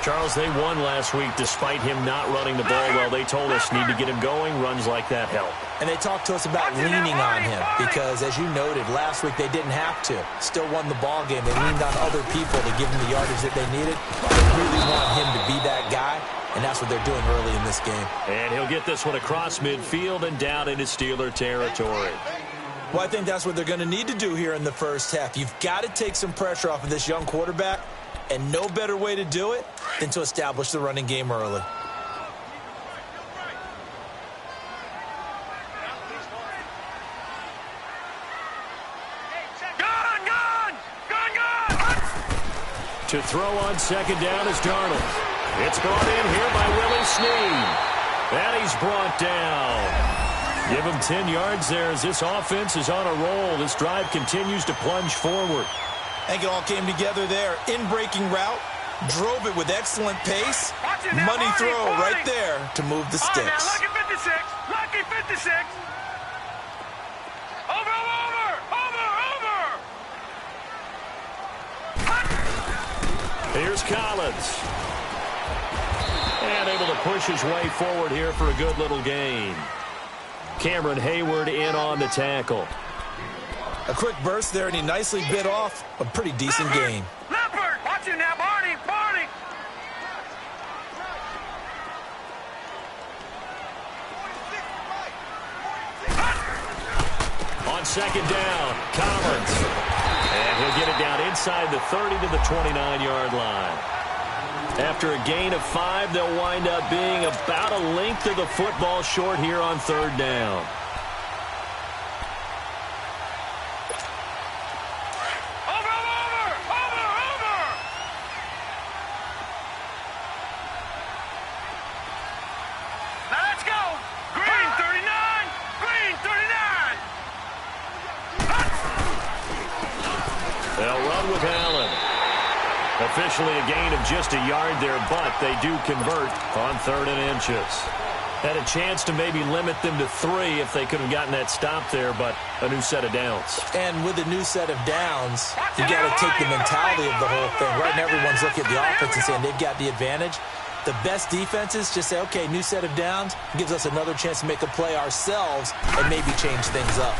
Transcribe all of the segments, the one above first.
Charles, they won last week despite him not running the ball well. They told us need to get him going. Runs like that help. And they talked to us about leaning on him because, as you noted, last week they didn't have to. Still won the ball game. They leaned on other people to give him the yardage that they needed. They really want him to be that guy, and that's what they're doing early in this game. And he'll get this one across midfield and down into Steeler territory. Well, I think that's what they're going to need to do here in the first half. You've got to take some pressure off of this young quarterback, and no better way to do it than to establish the running game early. To throw on second down is Darnold. It's brought in here by Willie Snead. And he's brought down. Give him 10 yards there as this offense is on a roll. This drive continues to plunge forward. I think it all came together there. In-breaking route, drove it with excellent pace. Money throw right there to move the sticks. Lucky 56, lucky 56. Over. Here's Collins. And able to push his way forward here for a good little gain. Cameron Hayward in on the tackle. A quick burst there, and he nicely bit off a pretty decent gain. Leopard, watch it now, Barney. On second down, Collins. And he'll get it down inside the 30 to the 29-yard line. After a gain of 5, they'll wind up being about a length of the football short here on third down. Officially a gain of just a yard there, but they do convert on 3rd and inches. Had a chance to maybe limit them to 3 if they could have gotten that stop there, but a new set of downs. And with a new set of downs, you got to take the mentality of the whole thing. Right now, everyone's looking at the offense and saying they've got the advantage. The best defenses just say, okay, new set of downs gives us another chance to make a play ourselves and maybe change things up.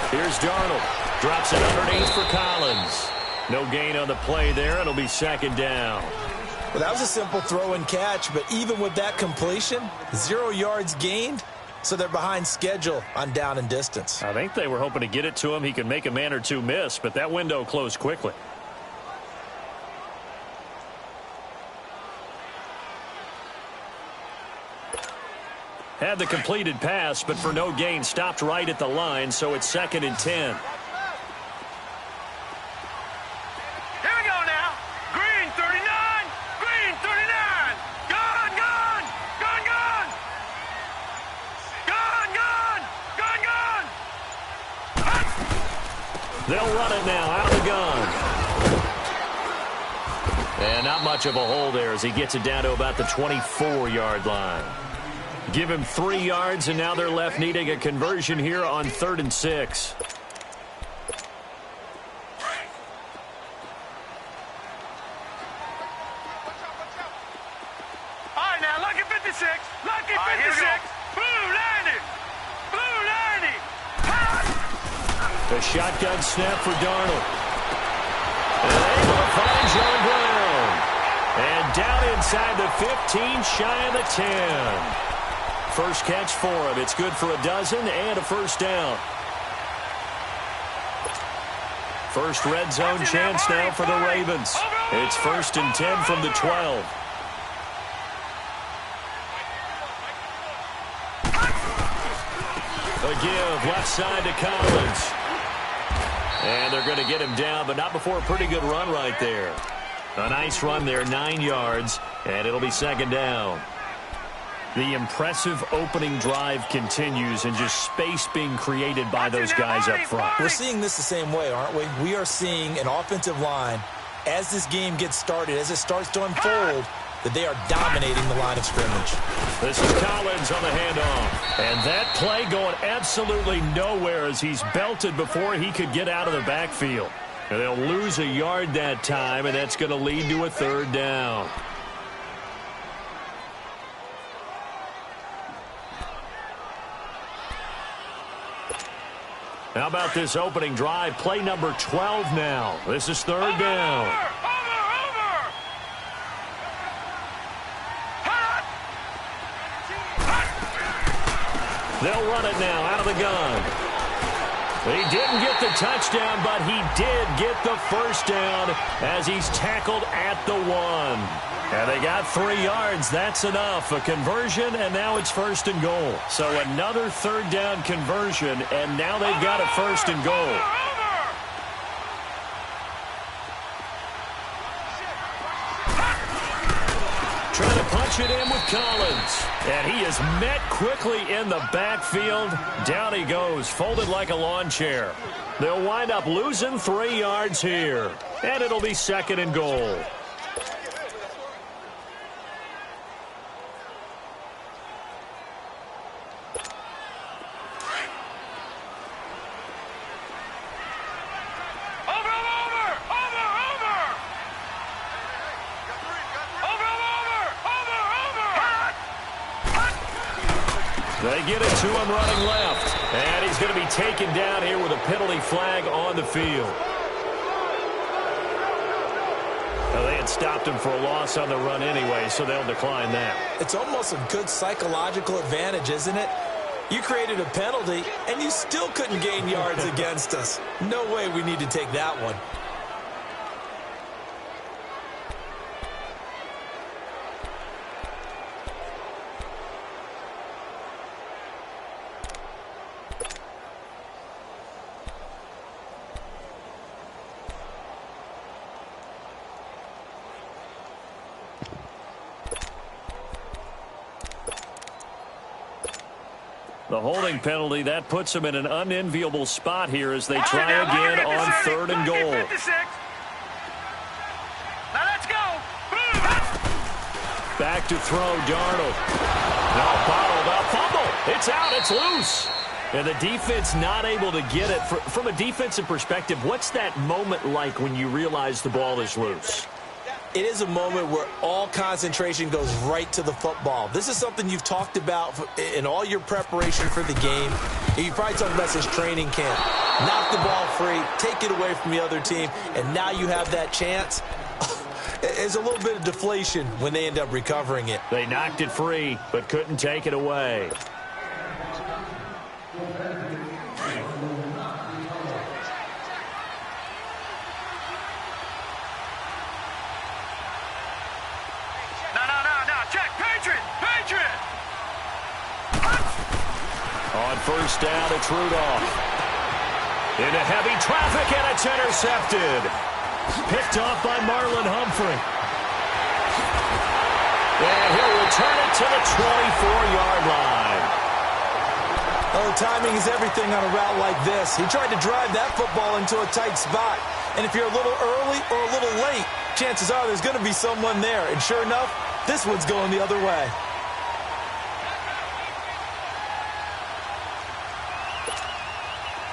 Here's Darnold. Drops it underneath for Collins. No gain on the play there. It'll be second down. Well, that was a simple throw and catch, but even with that completion, 0 yards gained, so they're behind schedule on down and distance. I think they were hoping to get it to him. He could make a man or two miss, but that window closed quickly. Had the completed pass, but for no gain, stopped right at the line, so it's 2nd and 10. They'll run it now out of the gun. And not much of a hole there as he gets it down to about the 24-yard line. Give him 3 yards, and now they're left needing a conversion here on 3rd and 6. All right, now, lucky 56, lucky 56. Blue 90. A shotgun snap for Darnold. And able to find John Brown. And down inside the 15, shy of the 10. First catch for him. It's good for a dozen and a first down. First red zone chance now for the Ravens. It's 1st and 10 from the 12. A give left side to Collins. And they're going to get him down, but not before a pretty good run right there. A nice run there, 9 yards, and it'll be second down. The impressive opening drive continues, and just space being created by those guys up front. We're seeing this the same way, aren't we? We are seeing an offensive line, as this game gets started, as it starts to unfold, that they are dominating the line of scrimmage. This is Collins on the handoff. And that play going absolutely nowhere as he's belted before he could get out of the backfield. And they'll lose a yard that time, and that's going to lead to a third down. How about this opening drive? Play number 12 now. This is third down. They'll run it now out of the gun. He didn't get the touchdown, but he did get the first down as he's tackled at the 1. And they got 3 yards. That's enough. A conversion, and now it's first and goal. So another third down conversion, and now they've got a first and goal. Trying to punch it in with Collins. And he is met quickly in the backfield. Down he goes, folded like a lawn chair. They'll wind up losing 3 yards here. And it'll be second and goal. They get it to him running left. And he's going to be taken down here with a penalty flag on the field. Well, they had stopped him for a loss on the run anyway, so they'll decline that. It's almost a good psychological advantage, isn't it? You created a penalty, and you still couldn't gain yards against us. No way we need to take that one. The holding penalty, that puts them in an unenviable spot here as they try again on third and goal. Now let's go. Back to throw, Darnold. No, bottled up, fumble. It's out, it's loose. And the defense not able to get it. From a defensive perspective, what's that moment like when you realize the ball is loose? It is a moment where all concentration goes right to the football. This is something you've talked about in all your preparation for the game. You probably talked about since training camp. Knock the ball free, take it away from the other team, and now you have that chance. There's a little bit of deflation when they end up recovering it. They knocked it free, but couldn't take it away. On first down, it's Rudolph. Into heavy traffic, and it's intercepted. Picked off by Marlon Humphrey. And he'll return it to the 24-yard line. Oh, timing is everything on a route like this. He tried to drive that football into a tight spot. And if you're a little early or a little late, chances are there's going to be someone there. And sure enough, this one's going the other way.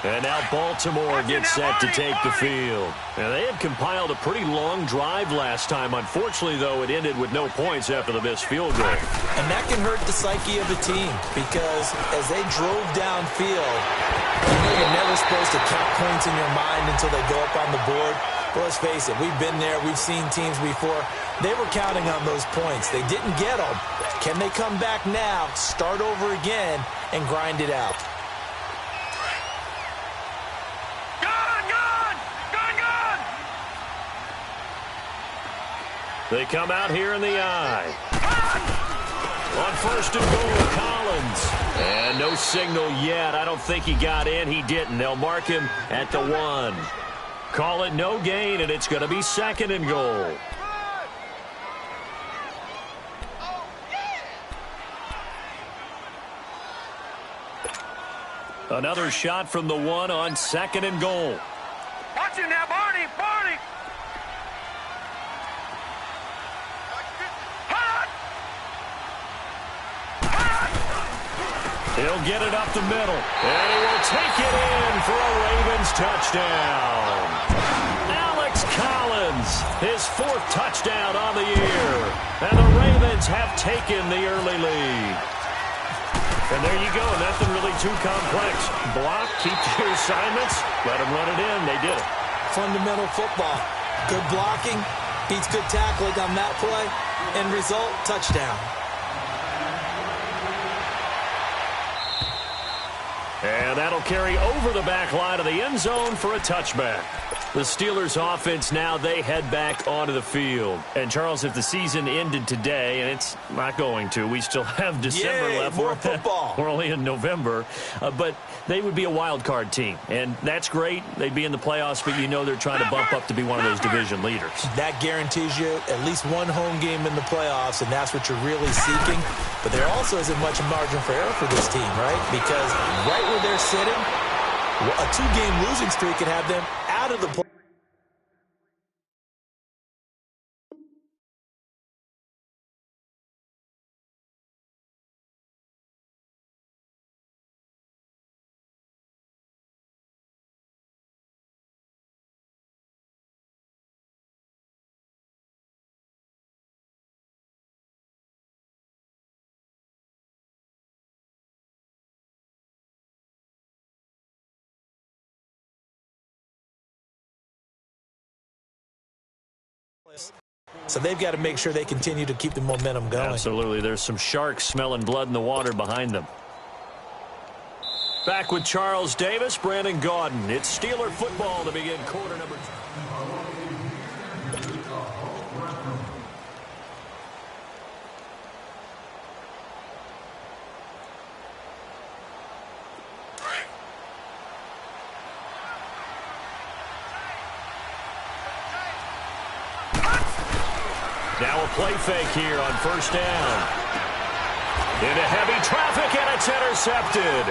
And now Baltimore gets set to take the field. Now, they had compiled a pretty long drive last time. Unfortunately, though, it ended with no points after the missed field goal. And that can hurt the psyche of a team because as they drove downfield, you know you're never supposed to count points in your mind until they go up on the board. Well, let's face it, we've been there. We've seen teams before. They were counting on those points. They didn't get them. Can they come back now, start over again, and grind it out? They come out here in the eye. On first and goal, Collins. And no signal yet. I don't think he got in. He didn't. They'll mark him at the 1. Call it no gain, and it's going to be second and goal. Another shot from the 1 on second and goal. Watch him now, Barney. Barney. He'll get it up the middle, and he will take it in for a Ravens touchdown. Collins, his 4th touchdown on the year. And the Ravens have taken the early lead. And there you go. Nothing really too complex. Block, keep your assignments, let them run it in. They did it. Fundamental football. Good blocking beats good tackling on that play. End result, touchdown. And that'll carry over the back line of the end zone for a touchback. The Steelers offense now, they head back onto the field. And, Charles, if the season ended today, and it's not going to, we still have December left. More football. We're only in November. But they would be a wild card team. And that's great. They'd be in the playoffs, but you know they're trying to bump up to be one of those division leaders. That guarantees you at least one home game in the playoffs, and that's what you're really seeking. But there also isn't much margin for error for this team, right? Because right where they're sitting, a 2-game losing streak can have them out of the playoffs. So they've got to make sure they continue to keep the momentum going. Absolutely. There's some sharks smelling blood in the water behind them. Back with Charles Davis, Brandon Gaudin. It's Steeler football to begin quarter number 2. Now a play fake here on first down. Into heavy traffic, and it's intercepted.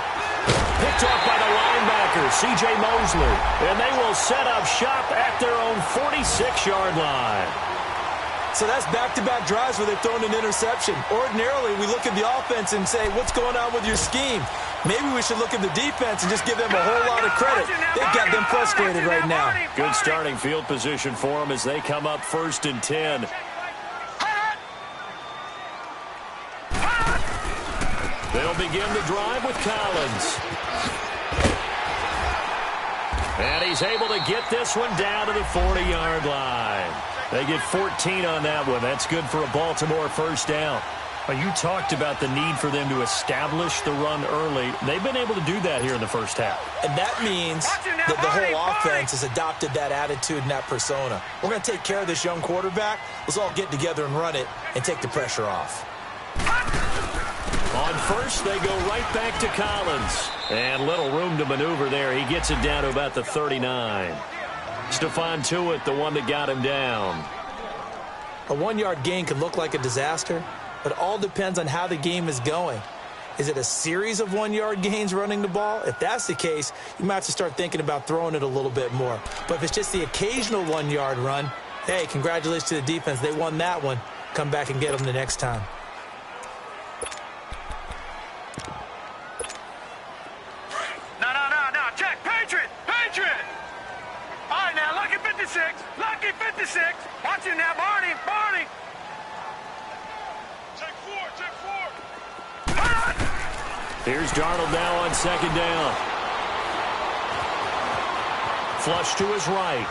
Picked off by the linebacker, C.J. Mosley. And they will set up shop at their own 46-yard line. So that's back-to-back drives where they've thrown an interception. Ordinarily, we look at the offense and say, what's going on with your scheme? Maybe we should look at the defense and just give them a whole lot of credit. They've got them frustrated right now. Good starting field position for them as they come up 1st and 10. They'll begin the drive with Collins. And he's able to get this one down to the 40-yard line. They get 14 on that one. That's good for a Baltimore first down. You talked about the need for them to establish the run early. They've been able to do that here in the first half. And that means that the whole offense has adopted that attitude and that persona. We're going to take care of this young quarterback. Let's all get together and run it and take the pressure off. On first, they go right back to Collins. And little room to maneuver there. He gets it down to about the 39. Stephon Tuitt, the one that got him down. A 1-yard gain can look like a disaster, but it all depends on how the game is going. Is it a series of 1-yard gains running the ball? If that's the case, you might have to start thinking about throwing it a little bit more. But if it's just the occasional 1-yard run, hey, congratulations to the defense. They won that one. Come back and get them the next time. Lucky 56. Watch it now, Barney. Take four. Here's Darnold now on 2nd down. Flush to his right.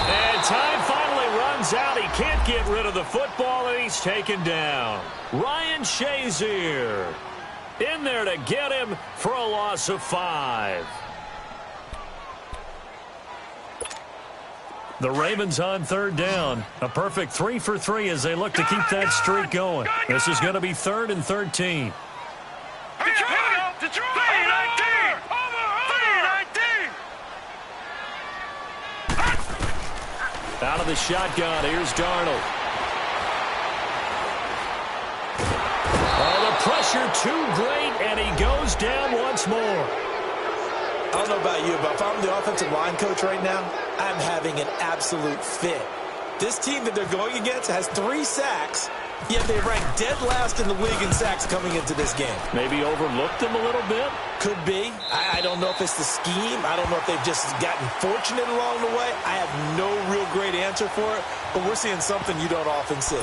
And time finally runs out. He can't get rid of the football, and he's taken down. Ryan Shazier in there to get him for a loss of 5. The Ravens on 3rd down. A perfect 3 for 3 as they look to keep that streak going. This is going to be 3rd and 13. Detroit! 3-19! Out of the shotgun, here's Darnold. Oh, the pressure too great, and he goes down once more. I don't know about you, but if I'm the offensive line coach right now, I'm having an absolute fit. This team that they're going against has 3 sacks, yet they rank dead last in the league in sacks coming into this game. Maybe overlooked them a little bit? Could be. I don't know if it's the scheme. I don't know if they've just gotten fortunate along the way. I have no real great answer. answer for it, but we're seeing something you don't often see.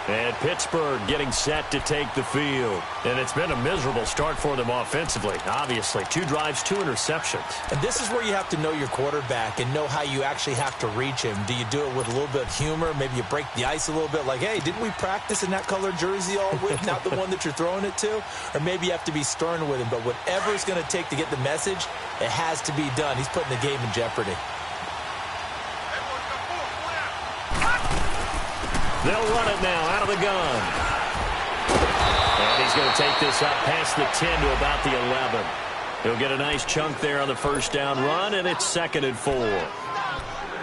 And Pittsburgh getting set to take the field. And it's been a miserable start for them offensively, obviously. 2 drives, 2 interceptions. And this is where you have to know your quarterback and know how you actually have to reach him. Do you do it with a little bit of humor? Maybe you break the ice a little bit like, hey, didn't we practice in that color jersey all week? Not the one that you're throwing it to? Or maybe you have to be stern with him. But whatever it's going to take to get the message, it has to be done. He's putting the game in jeopardy. They'll run it now out of the gun. And he's going to take this up past the 10 to about the 11. He'll get a nice chunk there on the first down run, and it's 2nd and 4. Well,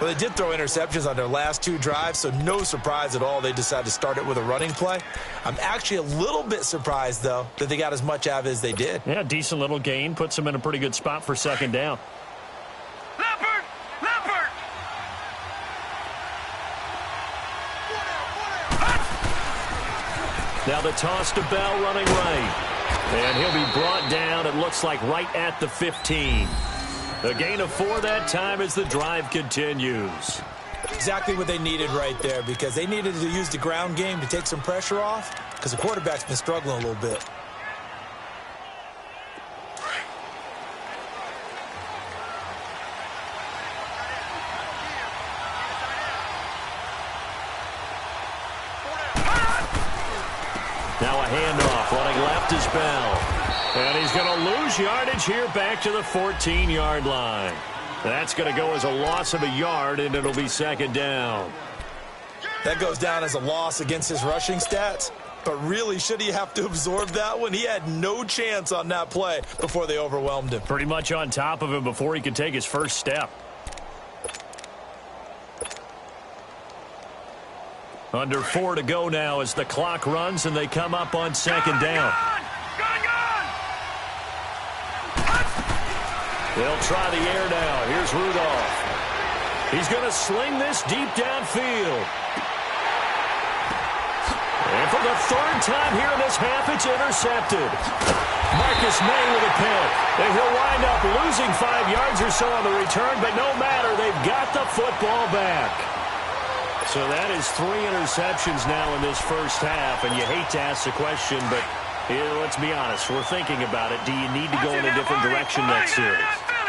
they did throw interceptions on their last 2 drives, so no surprise at all they decided to start it with a running play. I'm actually a little bit surprised, though, that they got as much out of it as they did. Yeah, decent little gain. Puts them in a pretty good spot for 2nd down. Now the toss to Bell running right. And he'll be brought down, it looks like, right at the 15. A gain of 4 that time as the drive continues. Exactly what they needed right there, because they needed to use the ground game to take some pressure off, because the quarterback's been struggling a little bit. Now a handoff, running left is Bell. And he's going to lose yardage here back to the 14-yard line. That's going to go as a loss of a yard, and it'll be 2nd down. That goes down as a loss against his rushing stats. But really, should he have to absorb that one? He had no chance on that play before they overwhelmed him. Pretty much on top of him before he could take his first step. Under 4 to go now as the clock runs and they come up on 2nd down. They'll try the air now. Here's Rudolph. He's going to sling this deep downfield. And for the 3rd time here in this half, it's intercepted. Marcus May with a pick. And he'll wind up losing 5 yards or so on the return, but no matter, they've got the football back. So that is 3 interceptions now in this first half, and you hate to ask the question, but let's be honest, we're thinking about it. Do you need to go in a different direction next series?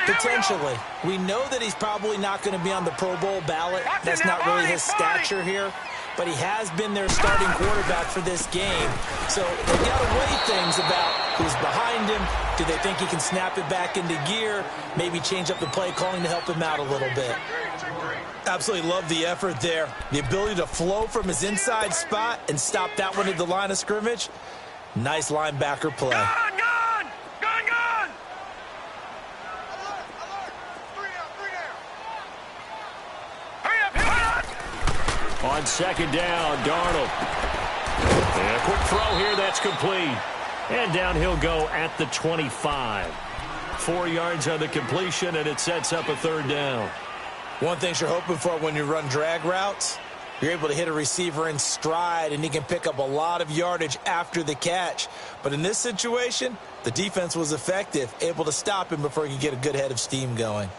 Potentially. We know that he's probably not going to be on the Pro Bowl ballot. That's not really his stature here, but he has been their starting quarterback for this game. So they've got to weigh things about who's behind him. Do they think he can snap it back into gear? Maybe change up the play calling to help him out a little bit. Absolutely love the effort there. The ability to flow from his inside spot and stop that one at the line of scrimmage. Nice linebacker play. Gun! On 2nd down, Darnold. And a quick throw here, that's complete. And down he'll go at the 25. 4 yards on the completion, and it sets up a 3rd down. One thing you're hoping for when you run drag routes, you're able to hit a receiver in stride, and he can pick up a lot of yardage after the catch. But in this situation, the defense was effective, able to stop him before he could get a good head of steam going.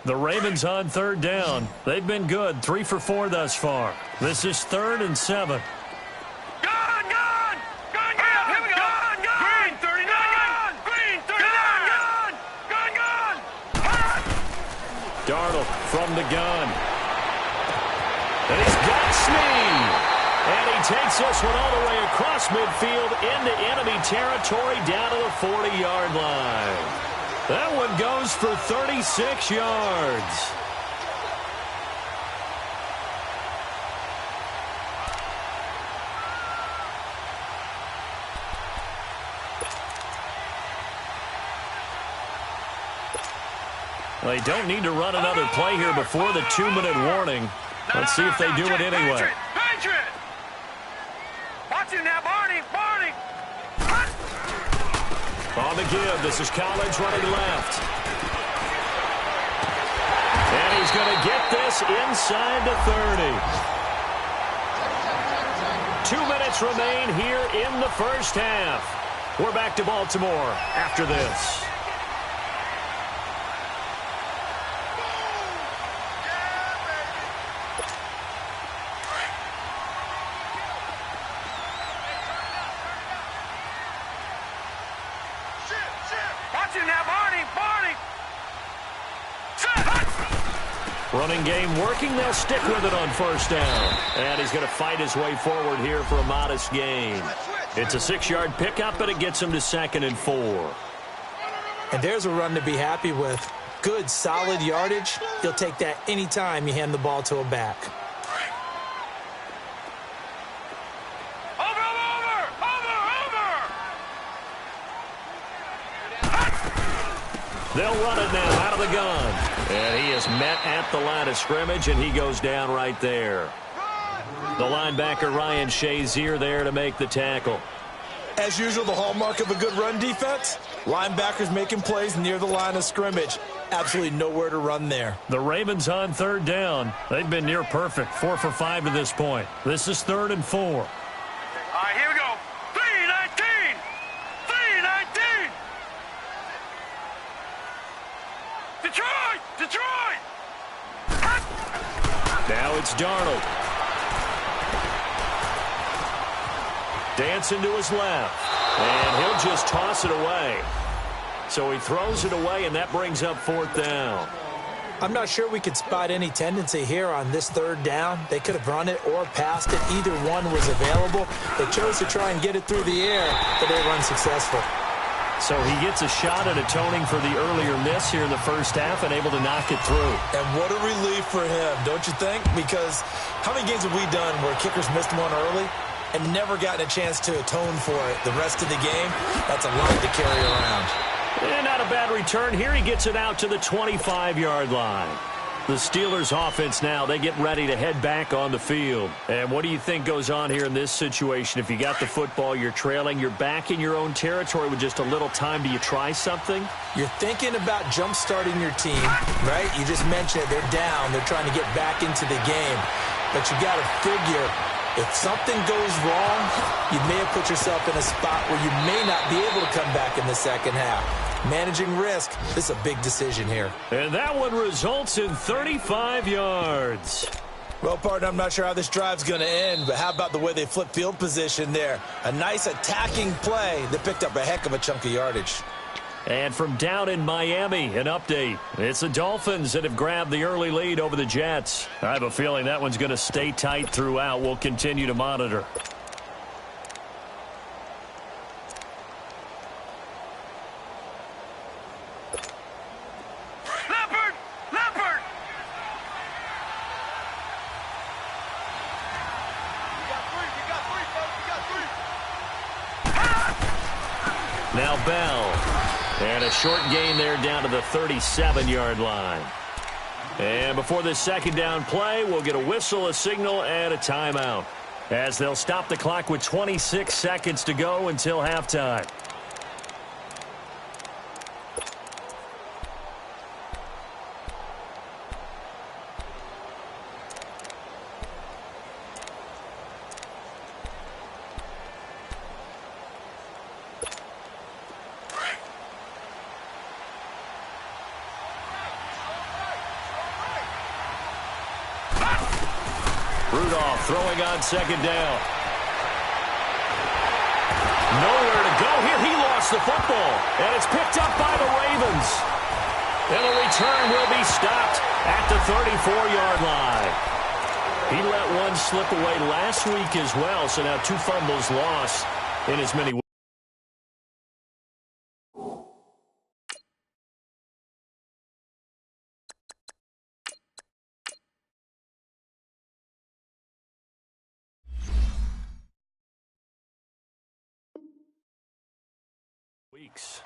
The Ravens on 3rd down. They've been good, 3 for 4 thus far. This is 3rd and 7. Darnold from the gun. And he's got Snead. And he takes this one all the way across midfield into enemy territory down to the 40-yard line. That one goes for 36 yards. They don't need to run another play here before the 2-minute warning. Let's see if they do it anyway. Patriot! Watch him now, Barney! On the give, this is Collins running left. And he's going to get this inside the 30. 2 minutes remain here in the first half. We're back to Baltimore after this. Watch it now, Barney! Running game working. They'll stick with it on first down. And he's going to fight his way forward here for a modest gain. It's a 6-yard pickup, but it gets him to 2nd and 4. And there's a run to be happy with. Good, solid yardage. You'll take that anytime you hand the ball to a back. They'll run it now out of the gun. And he is met at the line of scrimmage, and he goes down right there. The linebacker, Ryan Shazier, there to make the tackle. As usual, the hallmark of a good run defense, linebackers making plays near the line of scrimmage. Absolutely nowhere to run there. The Ravens on 3rd down. They've been near perfect, 4 for 5 to this point. This is 3rd and 4. All right, here we go. 3-19. 3-19. Detroit! Now it's Darnold. Dancing to his left. And he'll just toss it away. So he throws it away, and that brings up 4th down. I'm not sure we could spot any tendency here on this 3rd down. They could have run it or passed it. Either one was available. They chose to try and get it through the air, but they were unsuccessful. So he gets a shot at atoning for the earlier miss here in the first half and able to knock it through. And what a relief for him, don't you think? Because how many games have we done where kickers missed one early and never gotten a chance to atone for it the rest of the game? That's a lot to carry around. And not a bad return. Here he gets it out to the 25-yard line. The Steelers offense now, they get ready to head back on the field. And what do you think goes on here in this situation? If you got the football, you're trailing, you're back in your own territory with just a little time. Do you try something? You're thinking about jump-starting your team, right? You just mentioned it. They're down. They're trying to get back into the game. But you got to figure, if something goes wrong, you may have put yourself in a spot where you may not be able to come back in the second half. Managing risk, this is a big decision here. And that one results in 35 yards. Well, partner, I'm not sure how this drive's going to end, but how about the way they flip field position there? A nice attacking play that picked up a heck of a chunk of yardage. And from down in Miami, an update. It's the Dolphins that have grabbed the early lead over the Jets. I have a feeling that one's going to stay tight throughout. We'll continue to monitor. Leopard! Now Bell. And a short gain there down to the 37-yard line. And before this second down play, we'll get a whistle, a signal, and a timeout, as they'll stop the clock with 26 seconds to go until halftime. Rudolph throwing on second down. Nowhere to go here. He lost the football, and it's picked up by the Ravens. And the return will be stopped at the 34-yard line. He let one slip away last week as well, so now 2 fumbles lost in as many weeks.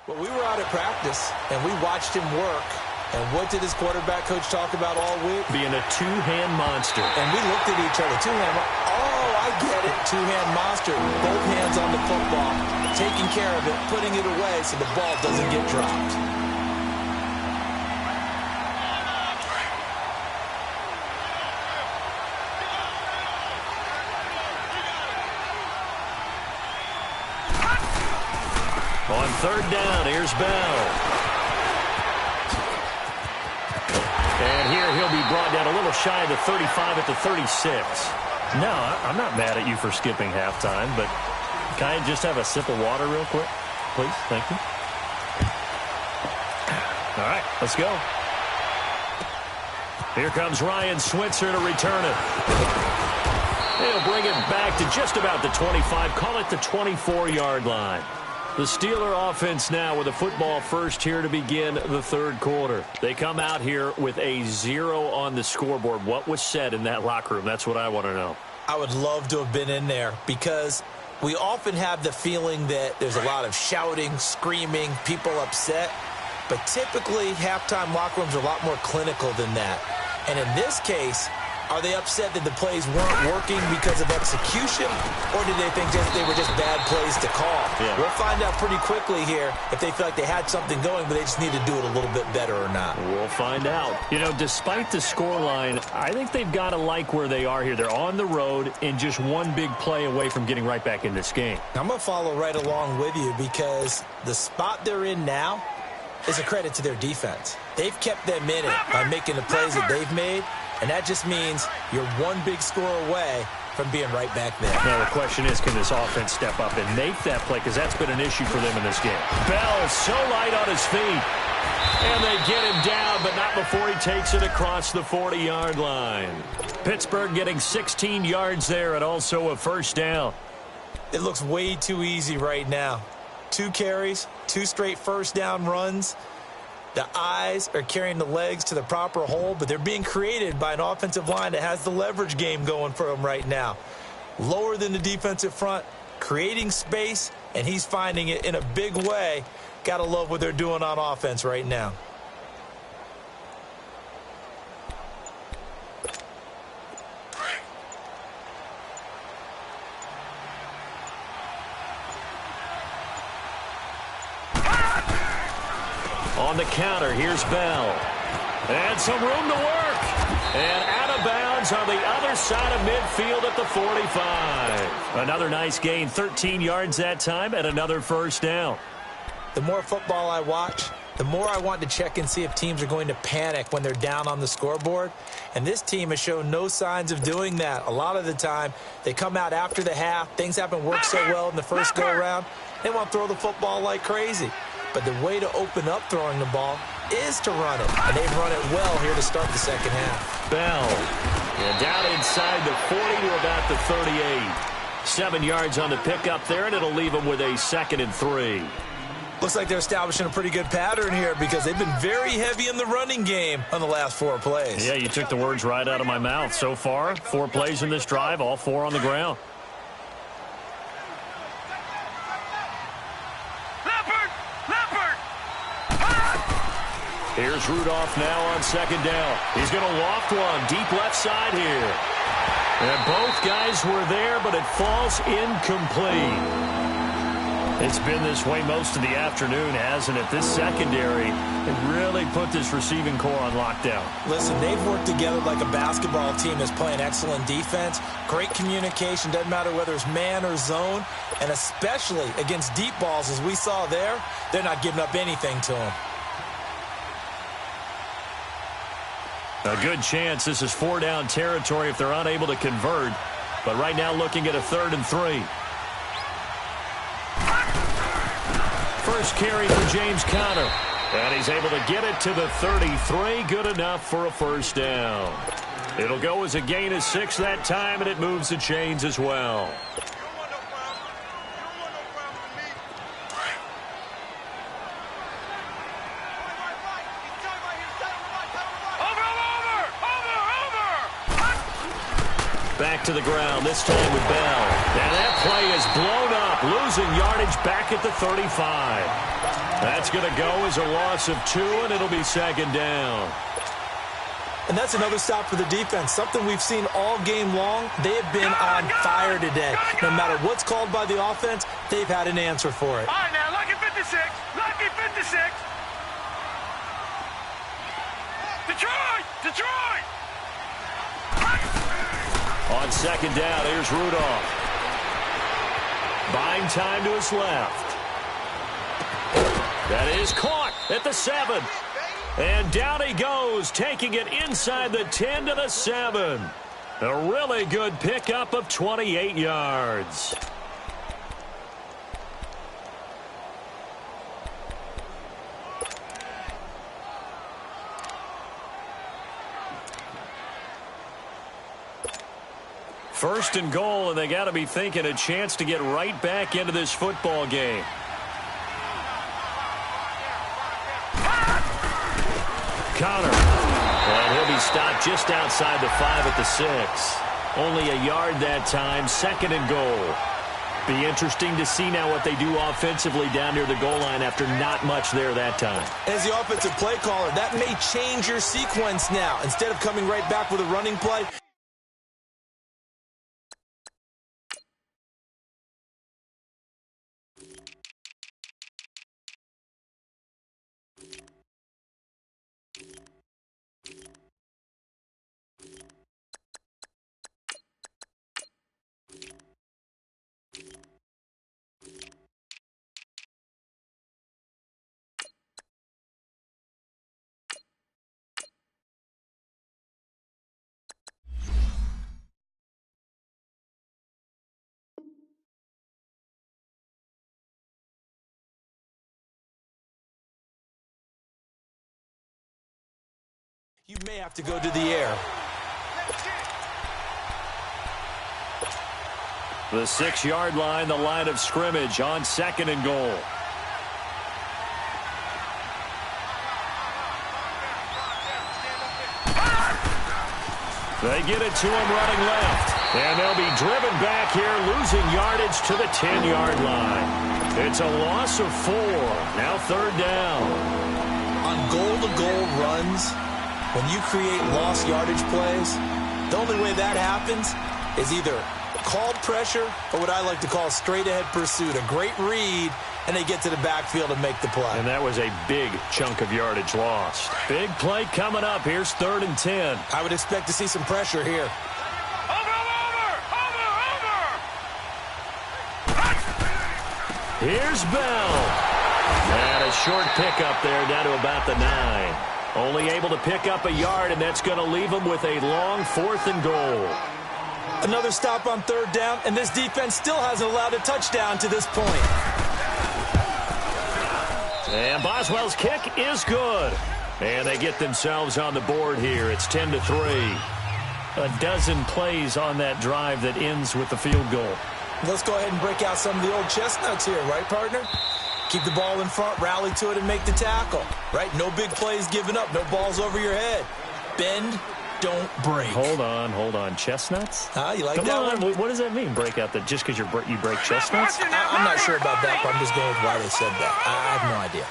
Well, we were out at practice, and we watched him work. And what did his quarterback coach talk about all week? Being a two-hand monster. And we looked at each other. Two-hand. Oh, I get it. Two-hand monster. Both hands on the football, taking care of it, putting it away so the ball doesn't get dropped. third down. Here's Bell. And here he'll be brought down a little shy of the 35 at the 36. No, I'm not mad at you for skipping halftime, but can I just have a sip of water real quick? Please, thank you. All right, let's go. Here comes Ryan Switzer to return it. He'll bring it back to just about the 25. Call it the 24-yard line. The Steeler offense now with a football first here to begin the third quarter. They come out here with a 0 on the scoreboard. What was said in that locker room? That's what I want to know. I would love to have been in there because we often have the feeling that there's a lot of shouting, screaming, people upset. But typically, halftime locker rooms are a lot more clinical than that. And in this case, are they upset that the plays weren't working because of execution, or did they think they were just bad plays to call? Yeah. We'll find out pretty quickly here if they feel like they had something going, but they just need to do it a little bit better or not. We'll find out. You know, despite the scoreline, I think they've got to like where they are here. They're on the road and just one big play away from getting right back in this game. I'm going to follow right along with you because the spot they're in now is a credit to their defense. They've kept them in it by making the plays that they've made, and that just means you're one big score away from being right back there. Now, the question is, can this offense step up and make that play? Because that's been an issue for them in this game. Bell so light on his feet. And they get him down, but not before he takes it across the 40-yard line. Pittsburgh getting 16 yards there and also a first down. It looks way too easy right now. 2 carries, 2 straight first down runs. The eyes are carrying the legs to the proper hole, but they're being created by an offensive line that has the leverage game going for them right now. Lower than the defensive front, creating space, and he's finding it in a big way. Got to love what they're doing on offense right now. On the counter, here's Bell. And some room to work. And out of bounds on the other side of midfield at the 45. Another nice gain, 13 yards that time, and another first down. The more football I watch, the more I want to check and see if teams are going to panic when they're down on the scoreboard. And this team has shown no signs of doing that. A lot of the time, they come out after the half. Things haven't worked so well in the first go-around. They want to throw the football like crazy. But the way to open up throwing the ball is to run it. And they've run it well here to start the second half. Bell. And down inside the 40 to about the 38. 7 yards on the pickup there, and it'll leave them with a 2nd and 3. Looks like they're establishing a pretty good pattern here because they've been very heavy in the running game on the last 4 plays. Yeah, you took the words right out of my mouth. So far, 4 plays in this drive, all 4 on the ground. Here's Rudolph now on second down. He's going to loft one deep left side here. And both guys were there, but it falls incomplete. It's been this way most of the afternoon, hasn't it? This secondary has really put this receiving core on lockdown. Listen, they've worked together like a basketball team that's playing excellent defense. Great communication, doesn't matter whether it's man or zone. And especially against deep balls, as we saw there, they're not giving up anything to them. A good chance this is 4-down territory if they're unable to convert. But right now looking at a 3rd and 3. First carry for James Conner. And he's able to get it to the 33. Good enough for a first down. It'll go as a gain of 6 that time, and it moves the chains as well. Back to the ground, this time with Bell. And that play is blown up, losing yardage back at the 35. That's going to go as a loss of 2, and it'll be 2nd down. And that's another stop for the defense, something we've seen all game long. They have been on fire today. No matter what's called by the offense, they've had an answer for it. All right, now, lucky 56. Lucky 56. Detroit! Detroit! On second down, here's Rudolph. Buying time to his left. is caught at the 7. And down he goes, taking it inside the 10 to the 7. A really good pickup of 28 yards. First and goal, and they got to be thinking a chance to get right back into this football game. Connor. And he'll be stopped just outside the 5 at the 6. Only a yard that time, second and goal. Be interesting to see now what they do offensively down near the goal line after not much there that time. As the offensive play caller, that may change your sequence now. Instead of coming right back with a running play, you may have to go to the air. The 6-yard line, the line of scrimmage on second and goal. They get it to him running left. And they'll be driven back here, losing yardage to the 10-yard line. It's a loss of 4. Now third down. On goal-to-goal runs, when you create lost yardage plays, the only way that happens is either called pressure or what I like to call straight-ahead pursuit. A great read, and they get to the backfield and make the play. And that was a big chunk of yardage lost. Big play coming up. Here's third and 10. I would expect to see some pressure here. Here's Bell. And a short pickup there down to about the 9. Only able to pick up a yard, and that's going to leave them with a long 4th and goal. Another stop on third down, and this defense still hasn't allowed a touchdown to this point. And Boswell's kick is good. And they get themselves on the board here. It's 10-3. A dozen plays on that drive that ends with the field goal. Let's go ahead and break out some of the old chestnuts here, right, partner? Keep the ball in front, rally to it, and make the tackle, right? No big plays given up, no balls over your head. Bend, don't break. Hold on. Chestnuts? You like Come that on. one? What does that mean, break out? That just because you break chestnuts? I'm not sure about that, but I'm just going with why they said that. I have no idea.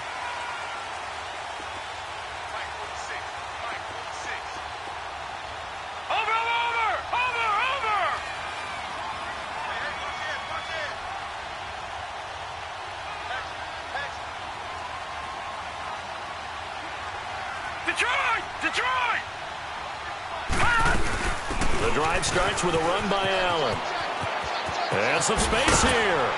Detroit! The drive starts with a run by Allen. And some space here.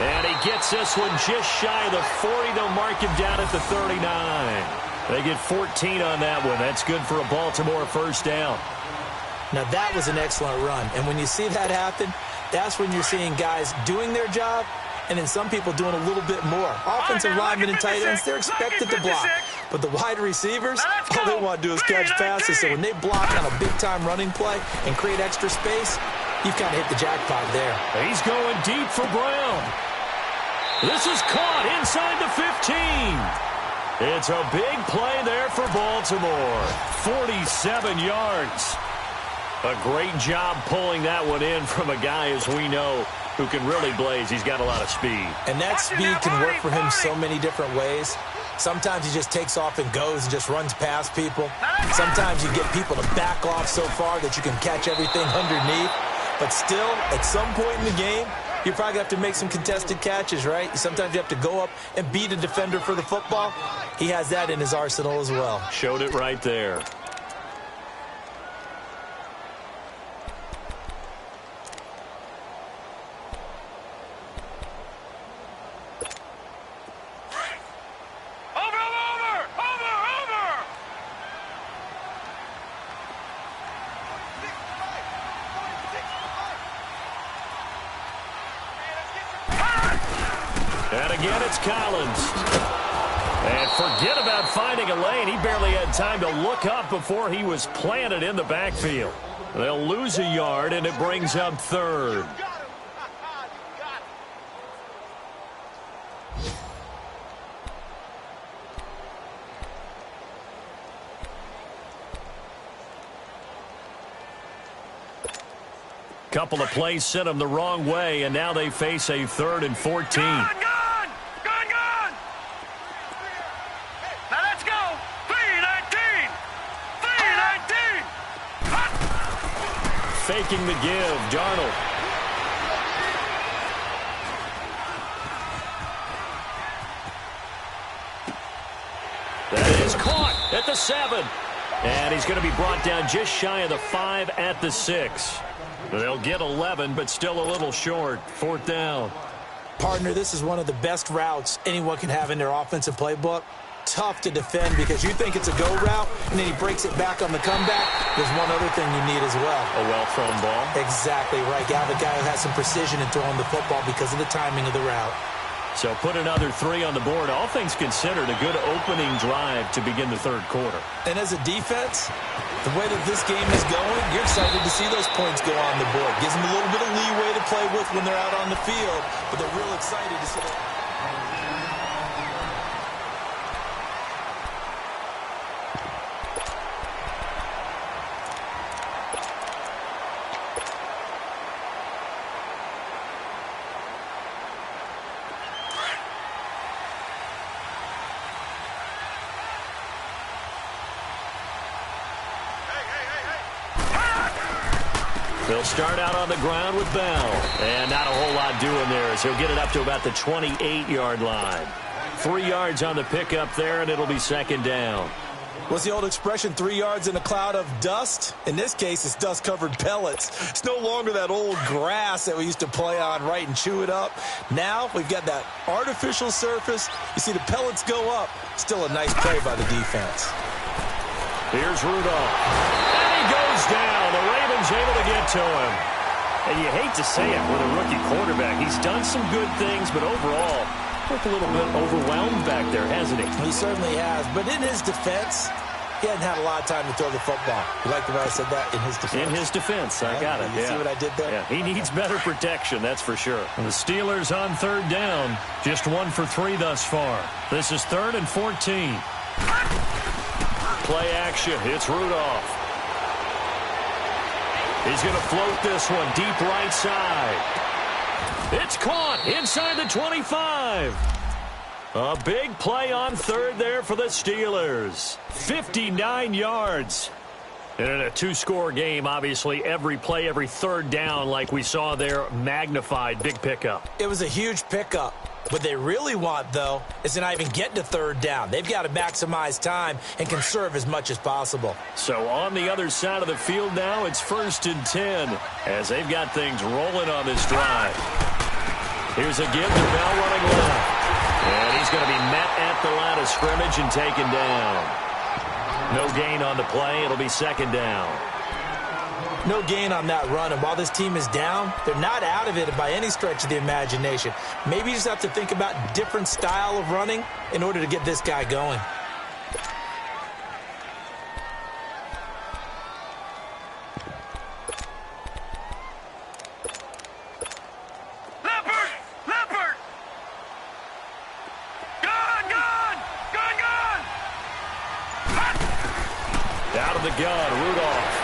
And he gets this one just shy of the 40. They'll mark him down at the 39. They get 14 on that one. That's good for a Baltimore first down. Now, that was an excellent run. And when you see that happen, that's when you're seeing guys doing their job and then some people doing a little bit more. Offensive linemen and tight ends, they're expected to block. But the wide receivers, all they want to do is catch passes. So when they block on a big-time running play and create extra space, you've kind of hit the jackpot there. He's going deep for Brown. This is caught inside the 15. It's a big play there for Baltimore. 47 yards. A great job pulling that one in from a guy, as we know, who can really blaze. He's got a lot of speed. And that speed can work for him so many different ways. Sometimes he just takes off and goes and just runs past people. Sometimes you get people to back off so far that you can catch everything underneath. But still, at some point in the game, you're probably going to have to make some contested catches, right? Sometimes you have to go up and beat a defender for the football. He has that in his arsenal as well. Showed it right there. Again, it's Collins. And forget about finding a lane. He barely had time to look up before he was planted in the backfield. They'll lose a yard, and it brings up third. Couple of plays sent them the wrong way, and now they face a 3rd and 14. Gone! Now let's go! 3-19! 3-19! Faking the give, Darnold. That is caught at the 7. And he's going to be brought down just shy of the 5 at the 6. They'll get 11, but still a little short. 4th down. Partner, this is one of the best routes anyone can have in their offensive playbook. Tough to defend because you think it's a go route, and then he breaks it back on the comeback. There's one other thing you need as well. A well-thrown ball. Exactly right. You have a guy who has some precision in throwing the football because of the timing of the route. So put another 3 on the board. All things considered, a good opening drive to begin the 3rd quarter. And as a defense, the way that this game is going, you're excited to see those points go on the board. Gives them a little bit of leeway to play with when they're out on the field, but they're real excited to see that. They'll start out on the ground with Bell. And not a whole lot doing there as he'll get it up to about the 28-yard line. 3 yards on the pickup there, and it'll be 2nd down. What's the old expression, 3 yards in a cloud of dust? In this case, it's dust-covered pellets. It's no longer that old grass that we used to play on, right, and chew it up. Now we've got that artificial surface. You see the pellets go up. Still a nice play by the defense. Here's Rudolph. And he goes down. The Ravens able to get to him. And you hate to say it with a rookie quarterback. He's done some good things, but overall, looked a little bit overwhelmed back there, hasn't he? He certainly has. But in his defense, he hadn't had a lot of time to throw the football. You like the way I said that? In his defense. In his defense. I got it. You see what I did there? Yeah, he needs better protection, that's for sure. And the Steelers on 3rd down. Just 1 for 3 thus far. This is 3rd and 14. Play action. It's Rudolph. He's going to float this one deep right side. It's caught inside the 25. A big play on 3rd there for the Steelers. 59 yards. And in a 2-score game, obviously, every play, every 3rd down, like we saw there, magnified. Big pickup. It was a huge pickup. What they really want, though, is to not even get to 3rd down. They've got to maximize time and conserve as much as possible. So on the other side of the field now, it's 1st and 10 as they've got things rolling on this drive. Here's a give to Bell running left. And he's going to be met at the line of scrimmage and taken down. No gain on the play. It'll be 2nd down. No gain on that run, and while this team is down, they're not out of it by any stretch of the imagination. Maybe you just have to think about different style of running in order to get this guy going. Leopard! Gone! Out of the gun, Rudolph.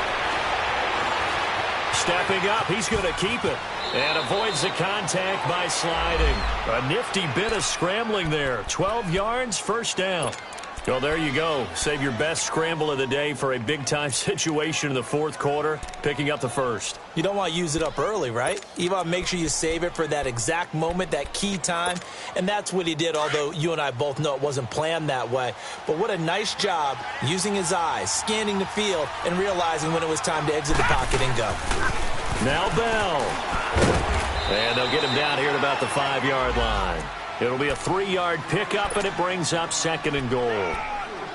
Stepping up, he's going to keep it. And avoids the contact by sliding. A nifty bit of scrambling there. 12 yards, 1st down. Well, there you go. Save your best scramble of the day for a big-time situation in the 4th quarter, picking up the 1st. You don't want to use it up early, right? You want to make sure you save it for that exact moment, that key time. And that's what he did, although you and I both know it wasn't planned that way. But what a nice job using his eyes, scanning the field, and realizing when it was time to exit the pocket and go. Now Bell. And they'll get him down here at about the 5-yard line. It'll be a 3-yard pickup, and it brings up 2nd and goal.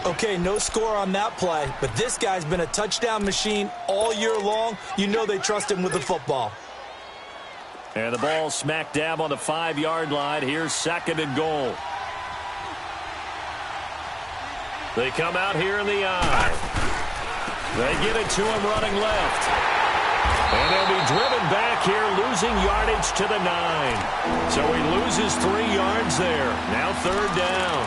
Okay, no score on that play, but this guy's been a touchdown machine all year long. You know they trust him with the football. And the ball smack dab on the 5-yard line. Here's 2nd and goal. They come out here in the eye. They get it to him running left. And they'll be driven back here, losing yardage to the 9. So he loses 3 yards there. Now 3rd down.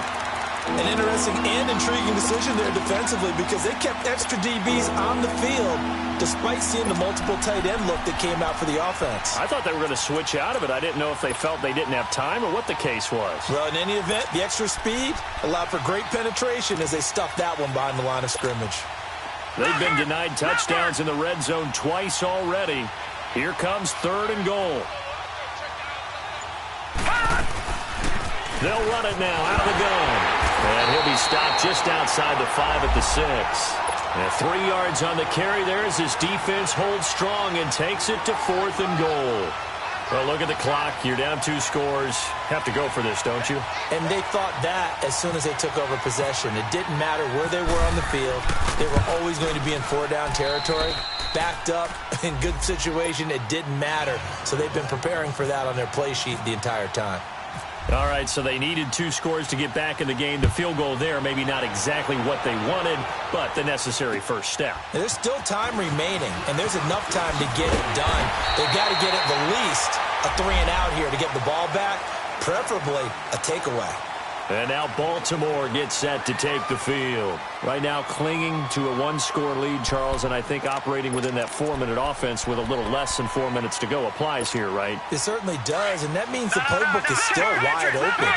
An interesting and intriguing decision there defensively because they kept extra DBs on the field despite seeing the multiple tight end look that came out for the offense. I thought they were going to switch out of it. I didn't know if they felt they didn't have time or what the case was. Well, in any event, the extra speed allowed for great penetration as they stuffed that one behind the line of scrimmage. They've been denied touchdowns in the red zone twice already. Here comes 3rd and goal. They'll run it now out of the gun. And he'll be stopped just outside the 5 at the 6. And 3 yards on the carry there as his defense holds strong and takes it to 4th and goal. Well, look at the clock. You're down 2 scores. Have to go for this, don't you? And they thought that as soon as they took over possession. It didn't matter where they were on the field. They were always going to be in 4-down territory. Backed up, in good situation, it didn't matter. So they've been preparing for that on their play sheet the entire time. All right, so they needed 2 scores to get back in the game. The field goal there, maybe not exactly what they wanted, but the necessary first step. There's still time remaining, and there's enough time to get it done. They've got to get at the least a 3-and-out here to get the ball back, preferably a takeaway. And now Baltimore gets set to take the field. Right now clinging to a 1-score lead, Charles, and I think operating within that 4-minute offense with a little less than 4 minutes to go applies here, right? It certainly does, and that means the playbook is still wide open.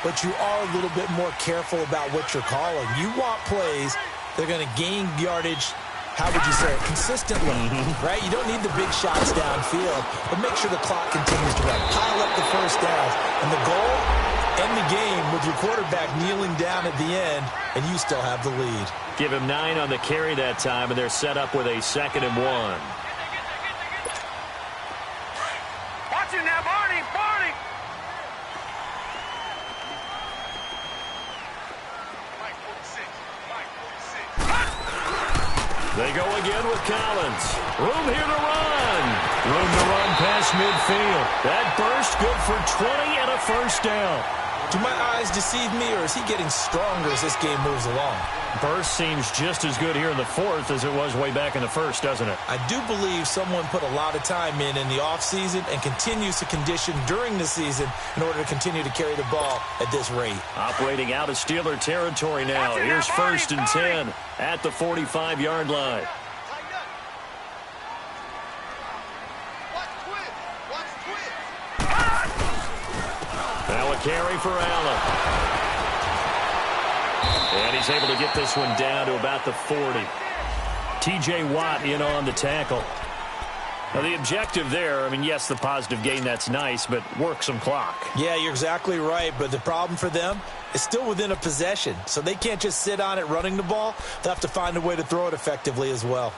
But you are a little bit more careful about what you're calling. You want plays that are going to gain yardage, how would you say it, consistently, right? You don't need the big shots downfield, but make sure the clock continues to run. Pile up the first downs, and the goal, end the game with your quarterback kneeling down at the end, and you still have the lead. Give him 9 on the carry that time, and they're set up with a 2nd and 1. Watch it now, Barney, Barney. They go again with Collins. Room here to run. Room to run past midfield. That burst good for 20 and a first down. Do my eyes deceive me, or is he getting stronger as this game moves along? Burst seems just as good here in the 4th as it was way back in the 1st, doesn't it? I do believe someone put a lot of time in the offseason and continues to condition during the season in order to continue to carry the ball at this rate. Operating out of Steeler territory now. Here's 1st and 10 at the 45-yard line. Now a carry for Allen. And he's able to get this one down to about the 40. T.J. Watt in on the tackle. Now the objective there, I mean, yes, the positive gain, that's nice, but work some clock. Yeah, you're exactly right, but the problem for them is still within a possession, so they can't just sit on it running the ball. They'll have to find a way to throw it effectively as well.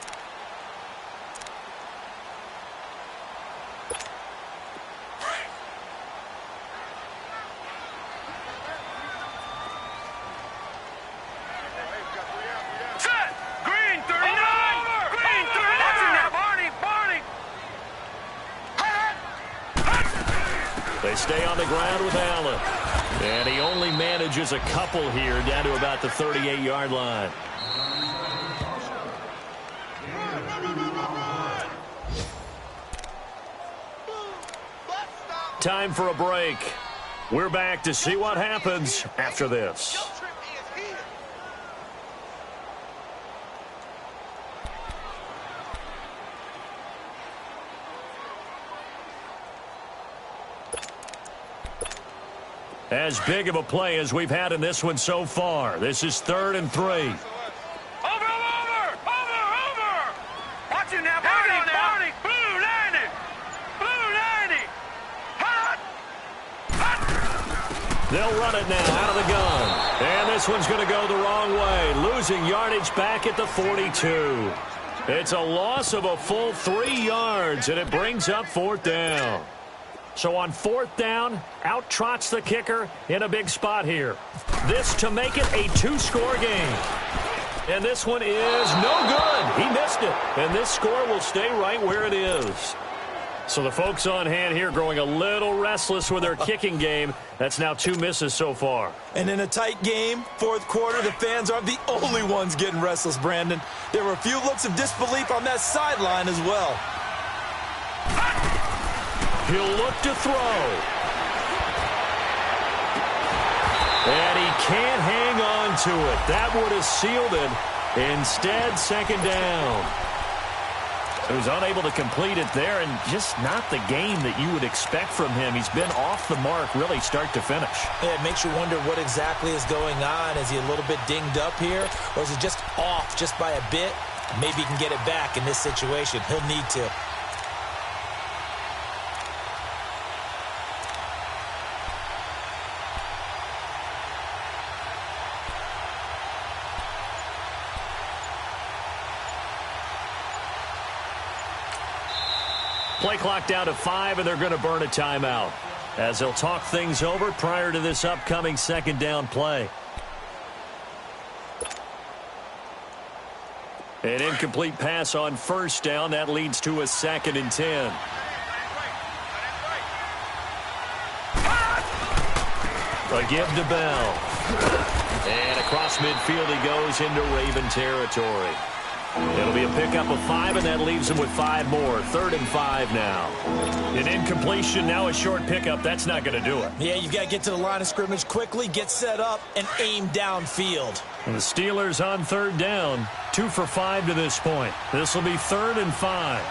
They stay on the ground with Allen. And he only manages a couple here down to about the 38-yard line. Time for a break. We're back to see what happens after this. As big of a play as we've had in this one so far. This is 3rd and 3. Over! Watch it now, Barney! Blue 90! Hot! They'll run it now out of the gun. And this one's going to go the wrong way. Losing yardage back at the 42. It's a loss of a full 3 yards, and it brings up 4th down. So on 4th down, out trots the kicker in a big spot here. This to make it a 2-score game. And this one is no good. He missed it. And this score will stay right where it is. So the folks on hand here growing a little restless with their kicking game. That's now 2 misses so far. And in a tight game, fourth quarter, the fans aren't the only ones getting restless, Brandon. There were a few looks of disbelief on that sideline as well. He'll look to throw. And he can't hang on to it. That would have sealed it. Instead, second down. He was unable to complete it there, and just not the game that you would expect from him. He's been off the mark really start to finish. Yeah, it makes you wonder what exactly is going on. Is he a little bit dinged up here, or is he just off just by a bit? Maybe he can get it back in this situation. He'll need to. Play clock down to 5, and they're going to burn a timeout as they'll talk things over prior to this upcoming second down play. An incomplete pass on first down. That leads to a 2nd and 10. A give to Bell. And across midfield he goes into Raven territory. It'll be a pickup of 5, and that leaves them with 5 more. 3rd and 5 now. An incompletion, now a short pickup. That's not going to do it. Yeah, you've got to get to the line of scrimmage quickly, get set up, and aim downfield. And the Steelers on 3rd down. 2 for 5 to this point. This will be 3rd and 5.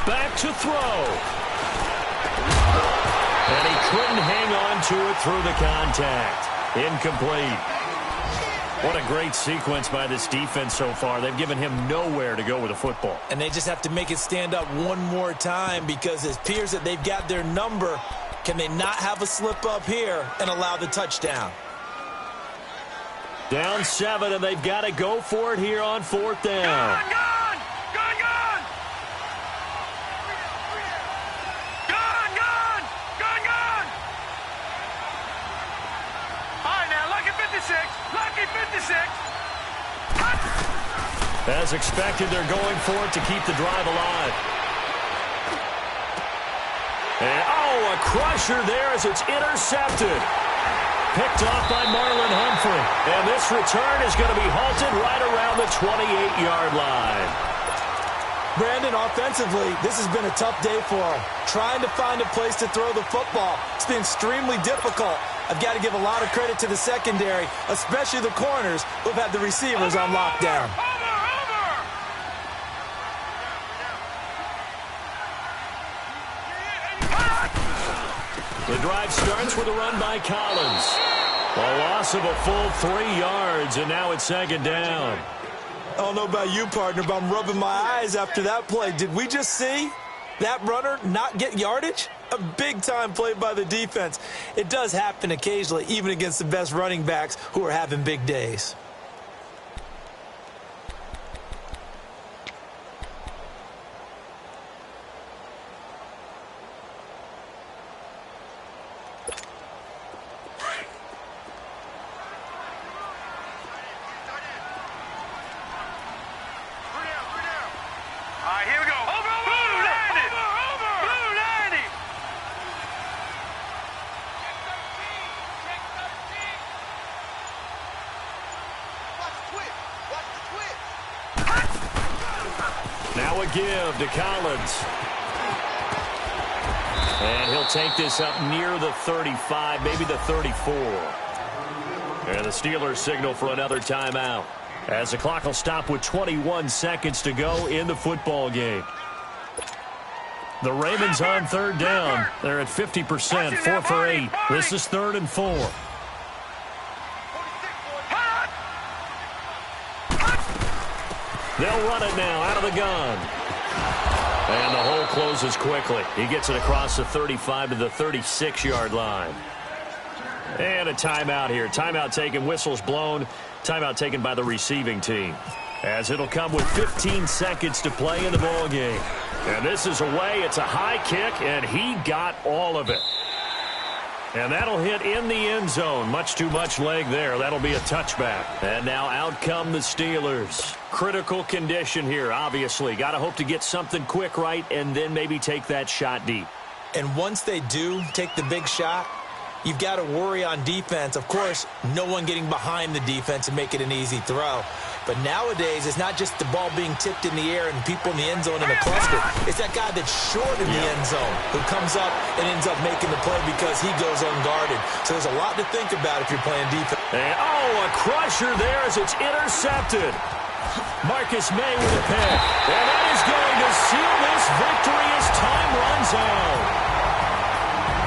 Back to throw. And he couldn't hang on to it through the contact. Incomplete. What a great sequence by this defense so far. They've given him nowhere to go with the football. And they just have to make it stand up one more time because it appears that they've got their number. Can they not have a slip up here and allow the touchdown? Down 7, and they've got to go for it here on 4th down. Gone, gone! Gone, gone! Gone, gone! Gone, gone! All right, now, lucky 56. Lucky 56. As expected, they're going for it to keep the drive alive. And, a crusher there as it's intercepted. Picked off by Marlon Humphrey. And this return is going to be halted right around the 28-yard line. Brandon, offensively, this has been a tough day for him. Trying to find a place to throw the football. It's been extremely difficult. I've got to give a lot of credit to the secondary, especially the corners who've had the receivers on lockdown. The drive starts with a run by Collins. A loss of a full 3 yards, and now it's 2nd down. I don't know about you, partner, but I'm rubbing my eyes after that play. Did we just see that runner not get yardage? A big-time play by the defense. It does happen occasionally, even against the best running backs who are having big days. Now a give to Collins. And he'll take this up near the 35, maybe the 34. And the Steelers signal for another timeout, as the clock will stop with 21 seconds to go in the football game. The Ravens on 3rd down. They're at 50%, 4 for 8. This is 3rd and 4. They'll run it now out of the gun. And the hole closes quickly. He gets it across the 35 to the 36-yard line. And a timeout here. Timeout taken, whistles blown. Timeout taken by the receiving team, as it'll come with 15 seconds to play in the ball game. And this is away. It's a high kick, and he got all of it. And that'll hit in the end zone. Much too much leg there. That'll be a touchback. And now out come the Steelers. Critical condition here, obviously. Got to hope to get something quick right and then maybe take that shot deep. And once they do take the big shot, you've got to worry on defense. Of course, no one getting behind the defense and make it an easy throw. But nowadays, it's not just the ball being tipped in the air and people in the end zone in a cluster. It's that guy that's short in the end zone who comes up and ends up making the play because he goes unguarded. So there's a lot to think about if you're playing defense. And, a crusher there as it's intercepted. Marcus May with a pick. And that is going to seal this victory as time runs out.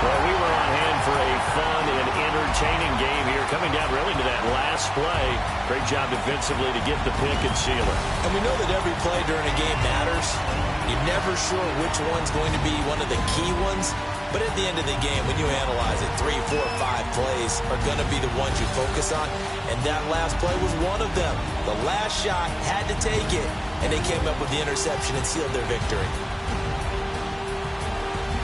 Well, we were on hand for a fun and entertaining game here, coming down really to that last play. Great job defensively to get the pick and seal it. And we know that every play during a game matters. You're never sure which one's going to be one of the key ones. But at the end of the game, when you analyze it, 3, 4, 5 plays are going to be the ones you focus on. And that last play was one of them. The last shot had to take it, and they came up with the interception and sealed their victory.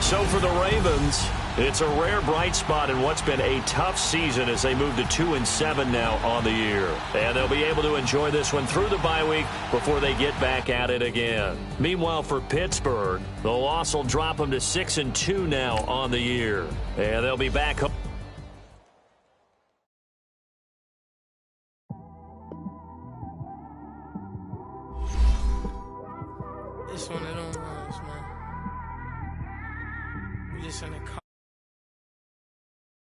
So for the Ravens, it's a rare bright spot in what's been a tough season as they move to 2-7 now on the year. And they'll be able to enjoy this one through the bye week before they get back at it again. Meanwhile, for Pittsburgh, the loss will drop them to 6-2 now on the year. And they'll be back home. It's one of them ones, man. We just in the car.